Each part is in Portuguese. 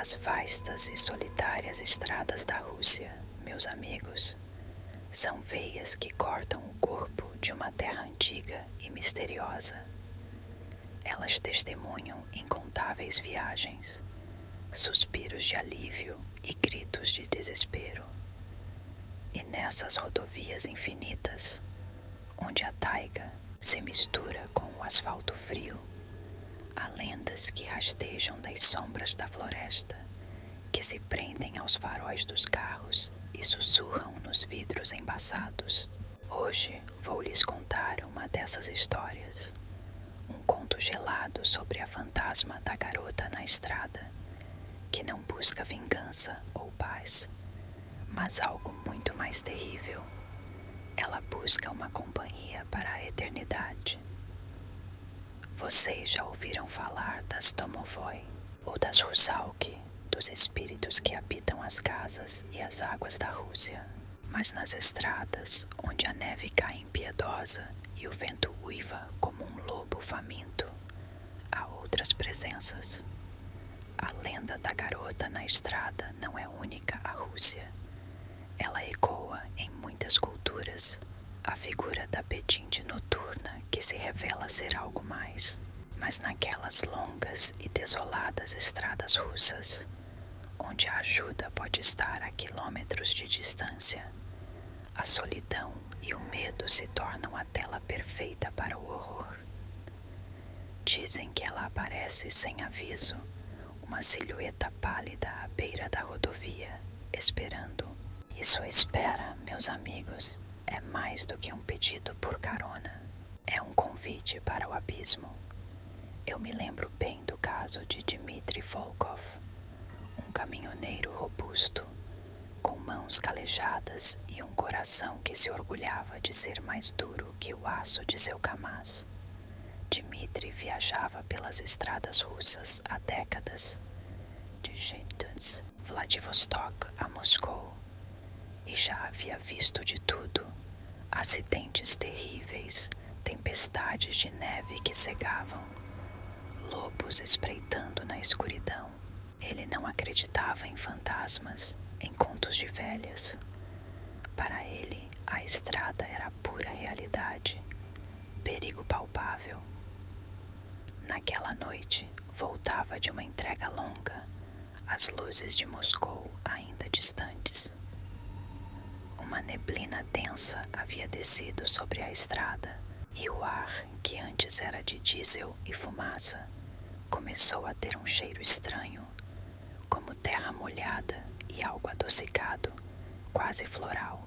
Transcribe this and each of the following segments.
As vastas e solitárias estradas da Rússia, meus amigos, são veias que cortam o corpo de uma terra antiga e misteriosa. Elas testemunham incontáveis viagens, suspiros de alívio e gritos de desespero. E nessas rodovias infinitas, onde a taiga se mistura com o asfalto frio, há lendas que rastejam das sombras da floresta, que se prendem aos faróis dos carros e sussurram nos vidros embaçados. Hoje vou lhes contar uma dessas histórias, um conto gelado sobre a fantasma da garota na estrada, que não busca vingança ou paz, mas algo muito mais terrível. Ela busca uma companhia para a eternidade. Vocês já ouviram falar das Domovoi ou das Rusalki, dos espíritos que habitam as casas e as águas da Rússia? Mas nas estradas, onde a neve cai impiedosa e o vento uiva como um lobo faminto, há outras presenças. A lenda da garota na estrada não é única à Rússia. Ela ecoa em muitas culturas. A figura da pedinte noturna que se revela ser algo mais. Mas naquelas longas e desoladas estradas russas, onde a ajuda pode estar a quilômetros de distância, a solidão e o medo se tornam a tela perfeita para o horror. Dizem que ela aparece sem aviso, uma silhueta pálida à beira da rodovia, esperando. E sua espera, meus amigos, é mais do que um pedido por carona. É um convite para o abismo. Eu me lembro bem do caso de Dmitry Volkov, um caminhoneiro robusto, com mãos calejadas e um coração que se orgulhava de ser mais duro que o aço de seu Kamaz. Dmitry viajava pelas estradas russas há décadas, de Zhentynsk, Vladivostok a Moscou, e já havia visto de tudo: acidentes terríveis, tempestades de neve que cegavam, lobos espreitando na escuridão. Ele não acreditava em fantasmas, em contos de velhas. Para ele, a estrada era pura realidade, perigo palpável. Naquela noite, voltava de uma entrega longa, as luzes de Moscou ainda distantes. Uma neblina densa havia descido sobre a estrada, e o ar, que antes era de diesel e fumaça, começou a ter um cheiro estranho, como terra molhada e algo adocicado, quase floral,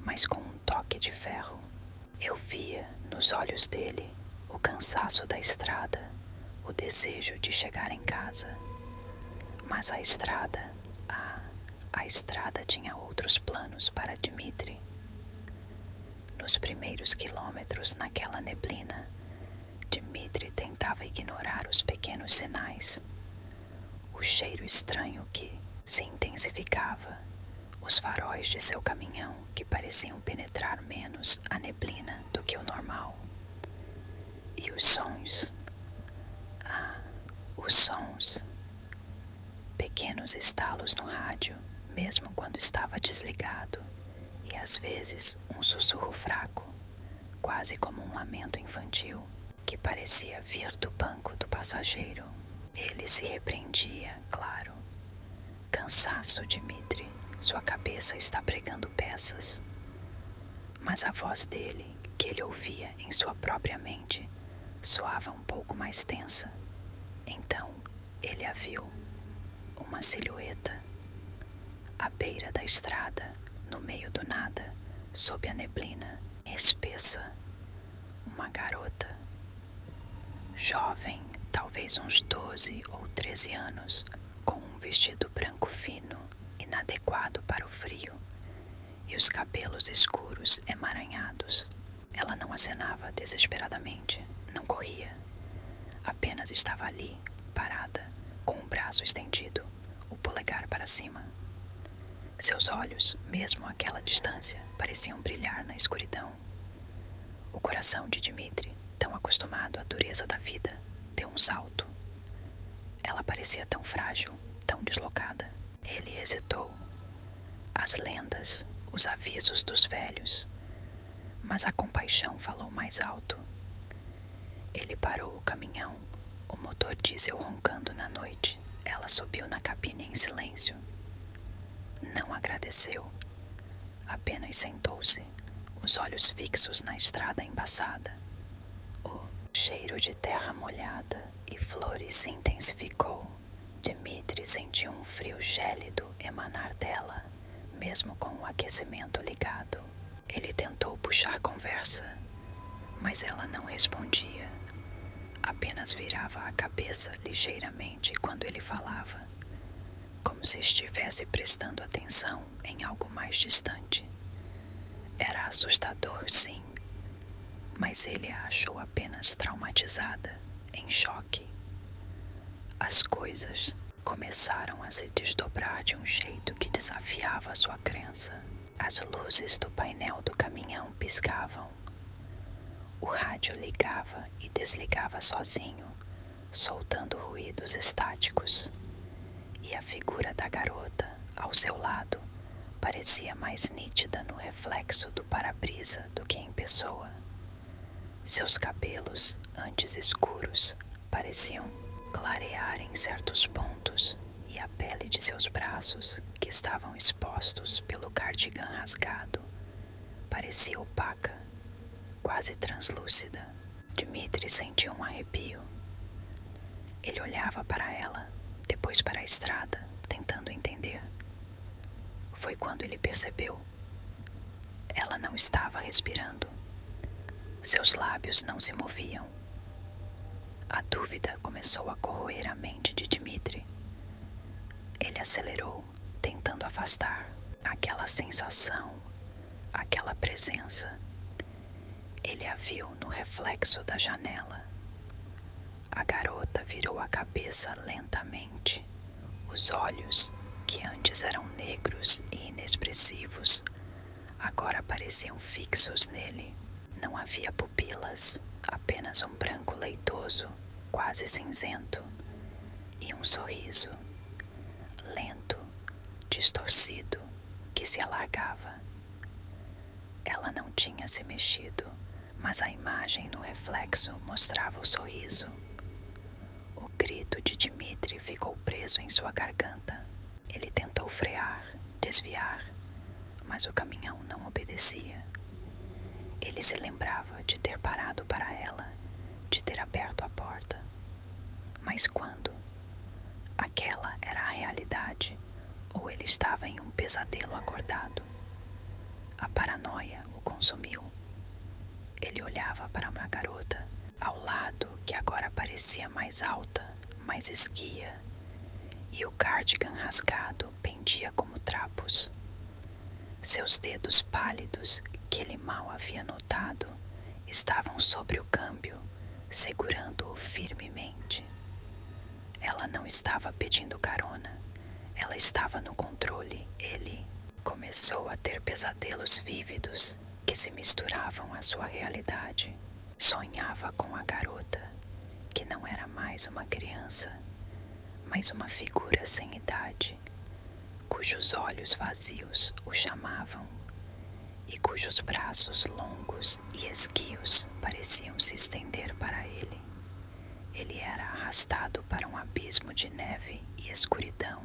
mas com um toque de ferro. Eu via nos olhos dele o cansaço da estrada, o desejo de chegar em casa. Mas a estrada tinha outros planos para Dmitry. Nos primeiros quilômetros naquela neblina, Dmitry tentava ignorar os pequenos sinais. O cheiro estranho que se intensificava, os faróis de seu caminhão que pareciam penetrar menos a neblina do que o normal. E os sons. Os sons. Pequenos estalos no rádio, mesmo quando estava desligado, e às vezes um sussurro fraco, quase como um lamento infantil, que parecia vir do banco do passageiro. Ele se repreendia, claro. Cansaço, Dmitry, sua cabeça está pregando peças. Mas a voz dele, que ele ouvia em sua própria mente, soava um pouco mais tensa. Então ele a viu, uma silhueta, à beira da estrada, no meio do nada, sob a neblina espessa. Uma garota, jovem, talvez uns 12 ou 13 anos, com um vestido branco fino, inadequado para o frio, e os cabelos escuros emaranhados. Ela não acenava desesperadamente, não corria. Apenas estava ali, parada, com o braço estendido, o polegar para cima. Seus olhos, mesmo àquela distância, pareciam brilhar na escuridão. O coração de Dmitry, tão acostumado à dureza da vida, deu um salto. Ela parecia tão frágil, tão tão deslocada. Ele hesitou. As lendas, os avisos dos velhos, mas a compaixão falou mais alto. Ele parou o caminhão, o motor diesel roncando na noite. Ela subiu na cabine em silêncio. Não agradeceu. Apenas sentou-se, os olhos fixos na estrada embaçada. O cheiro de terra molhada e flores se intensificou. Dmitri sentiu um frio gélido emanar dela, mesmo com o aquecimento ligado. Ele tentou puxar conversa, mas ela não respondia. Apenas virava a cabeça ligeiramente quando ele falava, como se estivesse prestando atenção em algo mais distante. Era assustador, sim, mas ele a achou apenas traumatizada, em choque. As coisas começaram a se desdobrar de um jeito que desafiava sua crença. As luzes do painel do caminhão piscavam. O rádio ligava e desligava sozinho, soltando ruídos estáticos. E a figura da garota, ao seu lado, parecia mais nítida no reflexo do para-brisa do que em pessoa. Seus cabelos, antes escuros, pareciam clarear em certos pontos, e a pele de seus braços, que estavam expostos pelo cardigan rasgado, parecia opaca, quase translúcida. Dmitri sentiu um arrepio. Ele olhava para ela, depois para a estrada, tentando entender. Foi quando ele percebeu. Ela não estava respirando. Seus lábios não se moviam. A dúvida começou a corroer a mente de Dmitri. Ele acelerou, tentando afastar aquela sensação, aquela presença. Ele a viu no reflexo da janela. A garota virou a cabeça lentamente. Os olhos, que antes eram negros e inexpressivos, agora pareciam fixos nele. Não havia pupilas, apenas um branco leitoso, quase cinzento, e um sorriso, lento, distorcido, que se alargava. Ela não tinha se mexido, mas a imagem no reflexo mostrava o sorriso. O grito de Dmitri ficou preso em sua garganta. Ele tentou frear, desviar, mas o caminhão não obedecia. Ele se lembrava de ter parado para ela, de ter aberto a porta. Mas quando? Aquela era a realidade, ou ele estava em um pesadelo acordado? A paranoia o consumiu. Ele olhava para uma garota, ao lado, que agora parecia mais alta, mais esguia, e o cardigan rasgado pendia como trapos. Seus dedos pálidos, que ele mal havia notado, estavam sobre o câmbio, segurando-o firmemente. Ela não estava pedindo carona, ela estava no controle. Ele começou a ter pesadelos vívidos que se misturavam à sua realidade. Sonhava com a garota, que não era mais uma criança, mas uma figura sem idade, cujos olhos vazios o chamavam e cujos braços longos e esguios pareciam se estender para ele. Ele era arrastado para um abismo de neve e escuridão,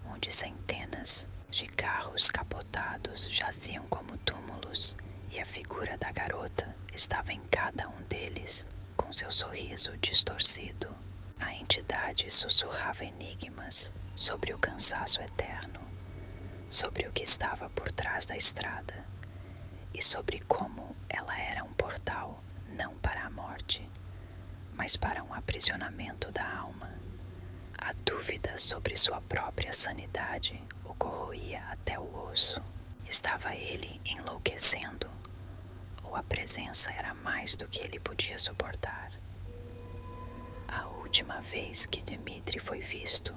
onde centenas de carros capotados jaziam como túmulos, e a figura da garota estava em cada um deles, com seu sorriso distorcido. A entidade sussurrava enigmas sobre o cansaço eterno, sobre o que estava por trás da estrada, e sobre como ela era um portal não para a morte, mas para um aprisionamento da alma. A dúvida sobre sua própria sanidade o corroía até o osso. Estava ele enlouquecendo, ou a presença era mais do que ele podia suportar? A última vez que Dmitri foi visto,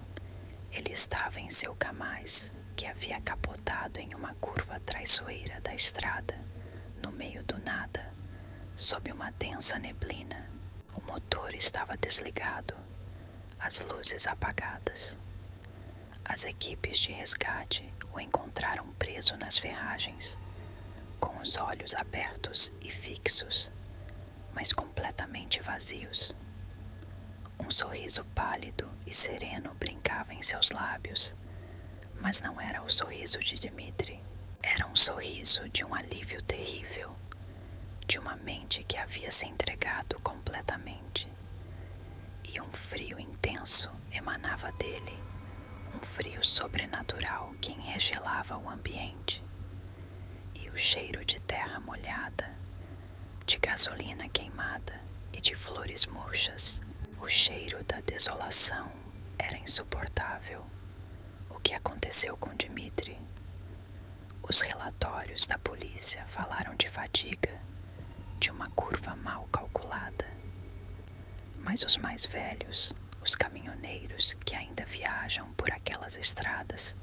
ele estava em seu Kamaz, que havia capotado em uma curva traiçoeira da estrada, no meio do nada, sob uma densa neblina. O motor estava desligado, as luzes apagadas. As equipes de resgate o encontraram preso nas ferragens, com os olhos abertos e fixos, mas completamente vazios. Um sorriso pálido e sereno brincava em seus lábios, mas não era o sorriso de Dmitri. Era um sorriso de um alívio terrível, de uma mente que havia se entregado completamente. E um frio intenso emanava dele, um frio sobrenatural que enregelava o ambiente. E o cheiro de terra molhada, de gasolina queimada e de flores murchas, o cheiro da desolação era insuportável. O que aconteceu com Dmitri? Os relatórios da polícia falaram de fadiga, de uma curva mal calculada. Mas os mais velhos, os caminhoneiros que ainda viajam por aquelas estradas,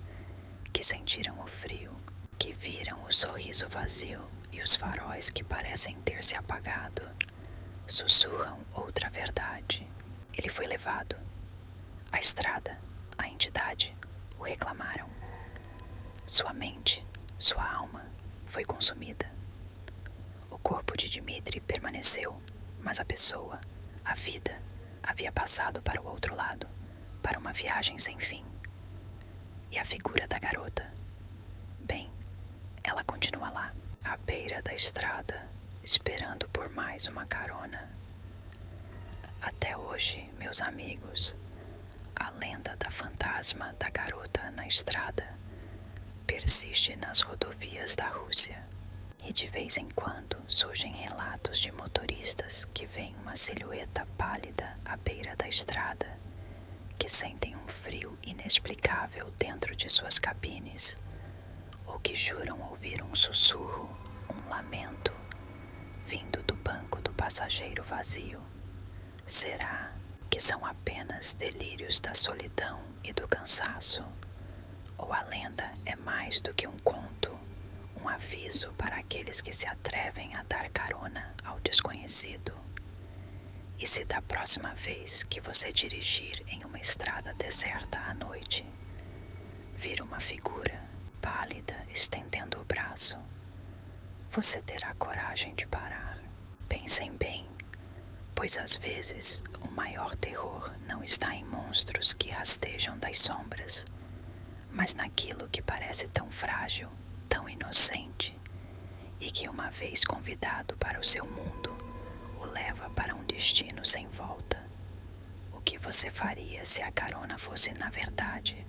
que sentiram o frio, que viram o sorriso vazio e os faróis que parecem ter se apagado, sussurram outra verdade. Ele foi levado. A estrada, a entidade, o reclamaram. Sua mente, sua alma, foi consumida. O corpo de Dmitri permaneceu, mas a pessoa, a vida, havia passado para o outro lado, para uma viagem sem fim. E a figura da garota? Bem, ela continua lá, à beira da estrada, esperando por mais uma carona. Até hoje, meus amigos, a lenda da fantasma da garota na estrada persiste nas rodovias da Rússia. E de vez em quando surgem relatos de motoristas que veem uma silhueta pálida à beira da estrada, que sentem um frio inexplicável dentro de suas cabines, ou que juram ouvir um sussurro, um lamento, vindo do banco do passageiro vazio. Será que são apenas delírios da solidão e do cansaço? Ou a lenda é mais do que um conto, um aviso para aqueles que se atrevem a dar carona ao desconhecido? E se da próxima vez que você dirigir em uma estrada deserta à noite, vir uma figura pálida estendendo o braço, você terá coragem de parar? Pensem bem, pois às vezes o maior terror não está em monstros que rastejam das sombras, mas naquilo que parece tão frágil, tão inocente, e que uma vez convidado para o seu mundo, o leva para um destino sem volta. O que você faria se a carona fosse, na verdade,